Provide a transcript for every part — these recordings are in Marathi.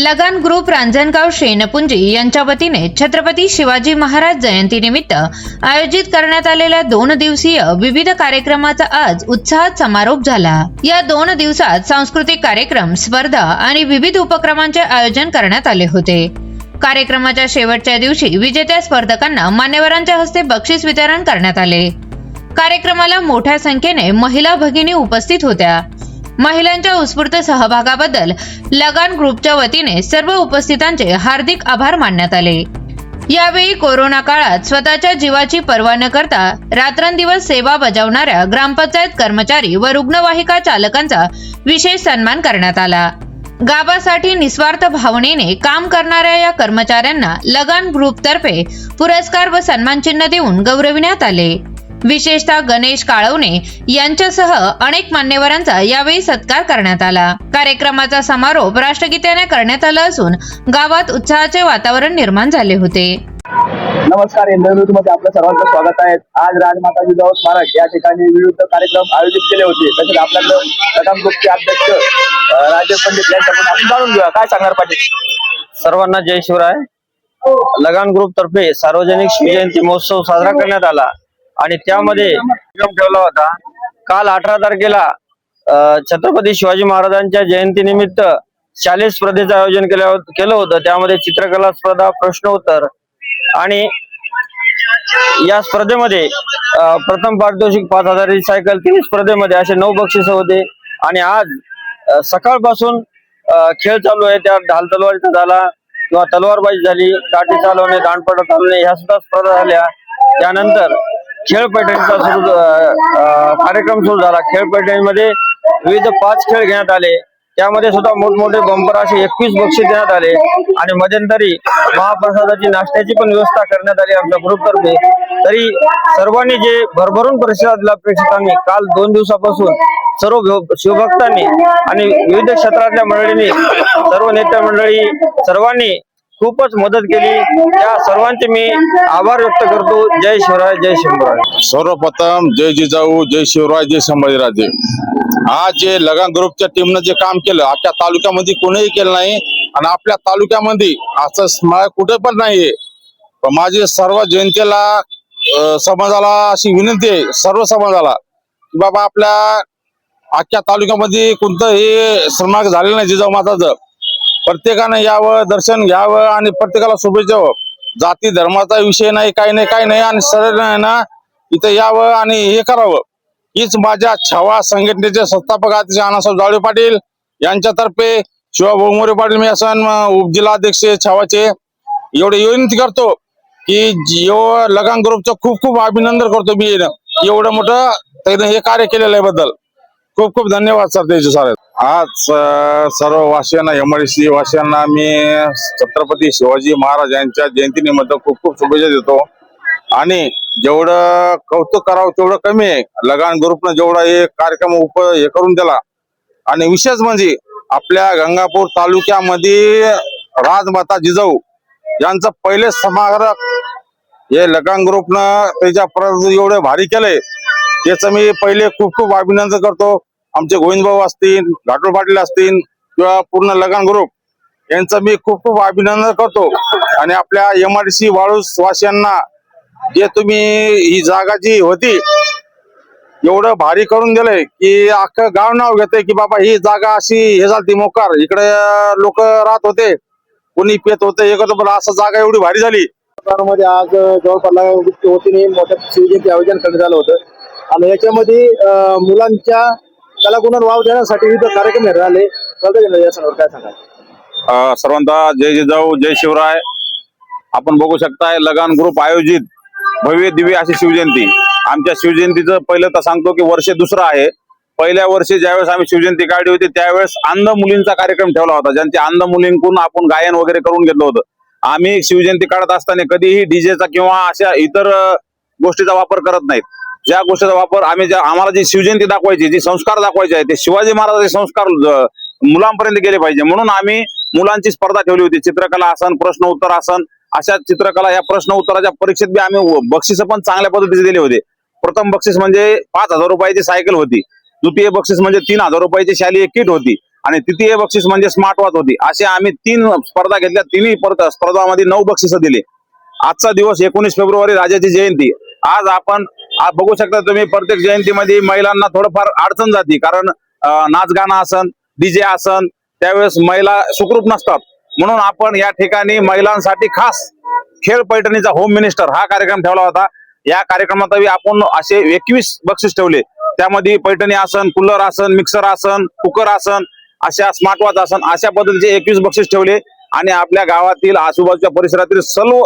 लगान ग्रुप रांजणगाव शेनपुंजी यांच्या वतीने छत्रपती शिवाजी महाराज जयंतीनिमित्त आयोजित करण्यात आलेल्या 2 दिवसीय विविध कार्यक्रमाचा आज उत्साहात समारोप झाला। या 2 दिवसात सांस्कृतिक कार्यक्रम, स्पर्धा आणि विविध उपक्रमांचे आयोजन करण्यात आले होते। कार्यक्रमाच्या शेवटच्या दिवशी विजेत्या स्पर्धकांना मान्यवरांच्या हस्ते बक्षीस वितरण करण्यात आले। कार्यक्रमाला मोठ्या संख्येने महिला भगिनी उपस्थित होत्या। महिलांच्या उत्स्फूर्त सहभागाबद्दल लगान ग्रुपच्या वतीने सर्व उपस्थितांचे हार्दिक आभार मानण्यात आले। यावेळी कोरोना काळात स्वतःच्या जीवाची पर्वा न करता रात्रंदिवस सेवा बजावणाऱ्या ग्रामपंचायत कर्मचारी व रुग्णवाहिका चालकांचा विशेष सन्मान करण्यात आला। गावासाठी निस्वार्थ भावनेने काम करणाऱ्या या कर्मचाऱ्यांना लगान ग्रुपतर्फे पुरस्कार व सन्मानचिन्ह देऊन गौरविण्यात आले। विशेषतः गणेश काळवणे यांच्यासह अनेक मान्यवरांचा यावेळी सत्कार करण्यात आला। कार्यक्रमाचा समारोप राष्ट्रगीताने करण्यात आला असून गावात उत्साहाचे वातावरण निर्माण झाले होते। नमस्कार, इंद्रमध्ये आपलं सर्वांचं स्वागत आहे। आज राजमाता जिजाऊ स्मारक या ठिकाणी विविध कार्यक्रम आयोजित केले होते। तसेच आपल्याकडे लगान ग्रुपचे अध्यक्ष राजेश पंडित यांच्याकडून आपण जाणून घेऊया, काय सांगणार पाटील? सर्वांना जय शिवराय। लगान ग्रुप तर्फे सार्वजनिक शिवजयंती महोत्सव साजरा करण्यात आला आणि त्यामध्ये कार्यक्रम ठेवला होता। काल 18 तारखेला छत्रपती शिवाजी महाराजांच्या जयंतीनिमित्त शालेय स्पर्धेचं आयोजन केलं होतं। त्यामध्ये चित्रकला स्पर्धा, प्रश्नोत्तर आणि या स्पर्धेमध्ये प्रथम पारितोषिक 5000 ची सायकल, 3 स्पर्धेमध्ये असे 9 बक्षीस होते। आणि आज सकाळपासून खेळ चालू आहे। त्या ढाल तलवारीचा झाला किंवा तलवारबाजी झाली, काठी चालवणे, दांडपट्टा चालवणे ह्या सुद्धा स्पर्धा झाल्या। त्यानंतर खेळ पैठणीचा कार्यक्रम सुरू झाला। खेळ पैठणीमध्ये विविध 5 खेळ घेण्यात आले। त्यामध्ये सुद्धा मोठमोठे बंपर असे 21 बक्षीस देण्यात आले आणि मध्यंतरी महाप्रसादाची, नाश्त्याची पण व्यवस्था करण्यात आली आमच्या ग्रुपतर्फे। तरी सर्वांनी जे भरभरून प्रतिसाद दिला प्रेक्षकांनी, काल 2 दिवसापासून सर्व शिवभक्तांनी आणि विविध क्षेत्रातल्या मंडळींनी, सर्व नेते मंडळी सर्वांनी खूपच मदत केली। त्या सर्वांचे मी आभार व्यक्त करतो। जय शिवराय, जय शिवराय। सर्वप्रथम जय जिजाऊ, जय शिवराय, जय संभाजीराजे। आज जे लगान ग्रुपच्या टीमनं जे काम केलं, आपल्या तालुक्यामध्ये कोणीही केलं नाही आणि आपल्या तालुक्यामध्ये असं स्मारक कुठे पण नाहीये। पण माझी सर्व जनतेला, समाजाला अशी विनंती आहे, सर्व समाजाला, की बाबा आपल्या अख्ख्या तालुक्यामध्ये कोणतंही स्मारक झालेलं नाही जिजाऊ माताचं। प्रत्येकाने यावं, दर्शन घ्यावं आणि प्रत्येकाला शुभेच्छा द्यावं। जाती धर्माचा विषय नाही, काही नाही आणि सरळ ना इथं यावं आणि हे करावं। हीच माझ्या छावा संघटनेचे संस्थापक अध्यक्ष अण्णासाहेब जावळे पाटील यांच्यातर्फे, शिवाभाऊ मोरे पाटील मी असं उपजिल्हा अध्यक्ष छावाचे एवढे विनंती करतो की लगान ग्रुपचं खूप खूप अभिनंदन करतो मी एवढं मोठं हे कार्य केलेलं आहे बद्दल। खूप खूप धन्यवाद सर त्याचे सर। आज सर्व वासियांना, एमआयडीसी वासियांना मी छत्रपती शिवाजी महाराज यांच्या जयंतीनिमित्त खूप खूप शुभेच्छा देतो। आणि जेवढं कौतुक करावं तेवढं कमी आहे। लगान ग्रुपनं जेवढा हे कार्यक्रम हे करून दिला आणि विशेष म्हणजे आपल्या गंगापूर तालुक्यामध्ये राजमाता जिजाऊ यांचं पहिले स्मारक हे लगान ग्रुपनं त्याच्या एवढं भारी केलंय, त्याचं मी पहिले खूप खूप अभिनंदन करतो। आमचे गोविंदभाऊ असतील, घाटोळ पाटील असतील किंवा पूर्ण लगान ग्रुप यांचं मी खूप खूप अभिनंदन करतो। आणि आपल्या एमआयडीसी वाळूस वासियांना जे तुम्ही ही जागा जी होती एवढं भारी करून दिलंय की अख्खं गाव नाव घेतंय की बाबा ही जागा अशी हे झाली मोकार, इकडे लोक राहत होते, कोणी पेत होते, हे करतो, पण असं जागा एवढी भारी झाली। मध्ये आज जवळपास वतीने मोठ्या शिवजयंती आयोजन करण्यात आलं होतं आणि याच्यामध्ये मुलांच्या कलागुणांना वाव देण्यासाठी विविध कार्यक्रम घेण्यात आले। काय सांगाल? सर्वांना जय जिजाऊ, जय शिवराय। आपण बघू शकताय लगान ग्रुप आयोजित भव्य दिव्य अशी शिवजयंती। आमच्या शिवजयंतीचं पहिलं तर सांगतो की वर्ष दुसरं आहे। पहिल्या वर्षी ज्यावेळेस आम्ही शिवजयंती काढली होती त्यावेळेस अंध मुलींचा कार्यक्रम ठेवला होता, ज्यांच्या अंध मुलींकडून आपण गायन वगैरे करून घेतलं होतं। आम्ही शिवजयंती काढत असताना कधीही डीजेचा किंवा अशा इतर गोष्टीचा वापर करत नाहीत। ज्या गोष्टीचा वापर आम्हाला जी शिवजयंती दाखवायची, जी संस्कार दाखवायचे आहे, ते शिवाजी महाराजांचे संस्कार मुलांपर्यंत गेले पाहिजे म्हणून आम्ही मुलांची स्पर्धा ठेवली होती। चित्रकला आसन, प्रश्न उत्तर आसन, अशा चित्रकला या प्रश्न उत्तराच्या परीक्षेत बी आम्ही बक्षीस पण चांगल्या पद्धतीने दिले होते। प्रथम बक्षीस म्हणजे 5000 रुपयाची सायकल होती, द्वितीय बक्षीस म्हणजे 3000 रुपयाची शालेय किट होती आणि तृतीय बक्षीस म्हणजे स्मार्ट वॉच होती. असे आम्ही 3 स्पर्धा घेतल्या. तिन्ही स्पर्धामध्ये 9 बक्षिसं दिली. आजचा दिवस 19 फेब्रुवारी राजाची जयंती. आज आपण बघू शकता तुम्ही, प्रत्येक जयंतीमध्ये महिलांना थोडंफार अडचण जाते, कारण नाच गाणं असन, डीजे असन, त्यावेळेस महिला सुखरूप नसतात. म्हणून आपण या ठिकाणी महिलांसाठी खास खेळ पैठणीचा होम मिनिस्टर हा कार्यक्रम ठेवला होता. या कार्यक्रमात आपण असे 21 बक्षीस ठेवले. त्यामध्ये पैठणी आसन, कूलर आसन, मिक्सर आसन, कुकर आसन, अशा स्मार्ट वॉच आसन, अशा पद्धतीचे 21 बक्षीस ठेवले. आणि आपल्या गावातील आजूबाजूच्या परिसरातील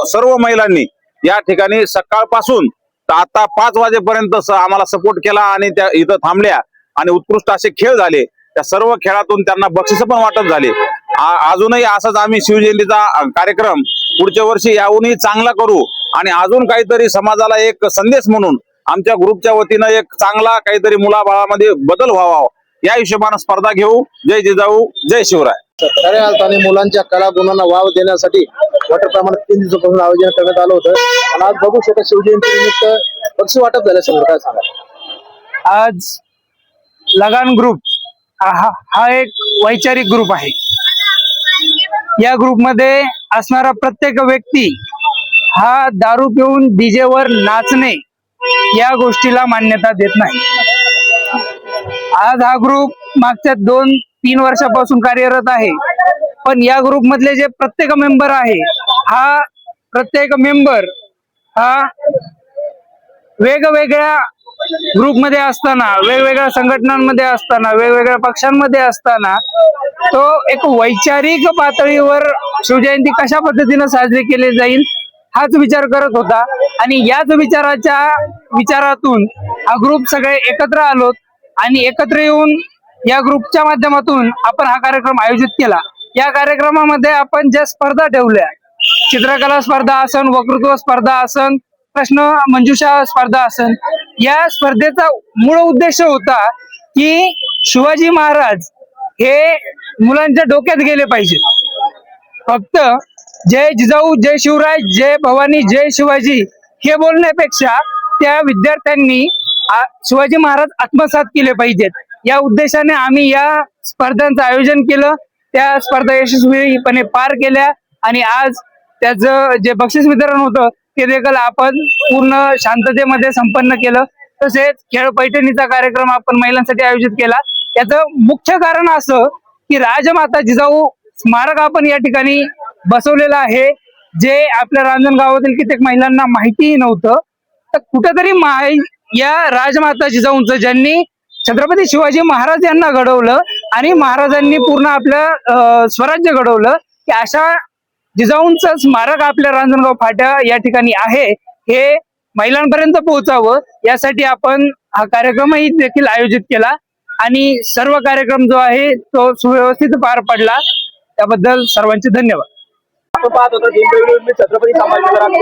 सर्व महिलांनी या ठिकाणी सकाळपासून तर आता 5 वाजेपर्यंत आम्हाला सपोर्ट केला आणि त्या इथं थांबल्या आणि उत्कृष्ट असे खेळ झाले. त्या सर्व खेळातून त्यांना बक्षीस पण वाटप झाले. अजूनही असंच आम्ही शिवजयंतीचा कार्यक्रम पुढच्या वर्षी याहूनही चांगला करू आणि अजून काहीतरी समाजाला एक संदेश म्हणून आमच्या ग्रुपच्या वतीनं एक चांगला काहीतरी मुलाबाळामध्ये बदल व्हावा, या हिशोबानं स्पर्धा घेऊ. जय जिजाऊ, जय शिवराय. खऱ्या अर्थाने मुलांच्या कला गुणांना वाव देण्यासाठी मोठ्या प्रमाणात 3 दिवसापासून आयोजन करण्यात आलं होतं. आणि आज बघू शकता शिवजयंती निमित्त बक्षीस वाटप झालं. सर काय सांगा? आज लगान ग्रुप हा एक वैचारिक ग्रुप आहे. या ग्रुपमध्ये असणारा प्रत्येक व्यक्ती हा दारू पिऊन डीजे वर नाचणे या गोष्टीला मान्यता देत नाही. आज हा ग्रुप मागच्या 2-3 वर्षापासून कार्यरत आहे. पण या ग्रुप मधले जे प्रत्येक मेंबर आहे, हा प्रत्येक मेंबर हा वेगवेगळ्या ग्रुपमध्ये असताना, वेगवेगळ्या संघटनांमध्ये असताना, वेगवेगळ्या पक्षांमध्ये असताना तो एक वैचारिक पातळीवर शिवजयंती कशा पद्धतीने साजरी केली जाईल हाच विचार करत होता. आणि याच विचारातून हा ग्रुप सगळे एकत्र आलोत आणि एकत्र येऊन या ग्रुपच्या माध्यमातून आपण हा कार्यक्रम आयोजित केला. या कार्यक्रमामध्ये आपण ज्या स्पर्धा ठेवल्या, चित्रकला स्पर्धा असन, वक्तृत्व स्पर्धा असन, प्रश्न मंजुषा स्पर्धा असन, या स्पर्धेचा मूळ उद्देश होता की शिवाजी महाराज हे मुलांच्या डोक्यात गेले पाहिजे. फक्त जय जिजाऊ, जय शिवराय, जय भवानी, जय शिवाजी हे बोलण्यापेक्षा त्या विद्यार्थ्यांनी शिवाजी महाराज आत्मसात केले पाहिजेत. या उद्देशाने आम्ही या स्पर्धांचं आयोजन केलं. त्या स्पर्धा यशस्वीपणे पार केल्या आणि आज त्याचं जे बक्षीस वितरण होतं ते देखील आपण पूर्ण शांततेमध्ये संपन्न केलं. तसेच खेळ पैठणीचा कार्यक्रम आपण महिलांसाठी आयोजित केला. याचं मुख्य कारण असं की राजमाता जिजाऊ स्मारक आपण या ठिकाणी बसवलेलं आहे, जे आपल्या रांजणगावातील कित्येक महिलांना माहितीही नव्हतं. तर कुठेतरी या राजमाता जिजाऊंचं, ज्यांनी छत्रपती शिवाजी महाराज यांना घडवलं आणि महाराजांनी पूर्ण आपलं स्वराज्य घडवलं, की अशा जिजाऊंचं स्मारक आपल्या रांजणगाव फाट्या या ठिकाणी आहे, हे महिलांपर्यंत पोहोचावं यासाठी आपण हा कार्यक्रमही देखील आयोजित केला. आणि सर्व कार्यक्रम जो आहे तो सुव्यवस्थित पार पडला. त्याबद्दल सर्वांचे धन्यवाद. आपण पाहत होतो छत्रपती संभाजीराजे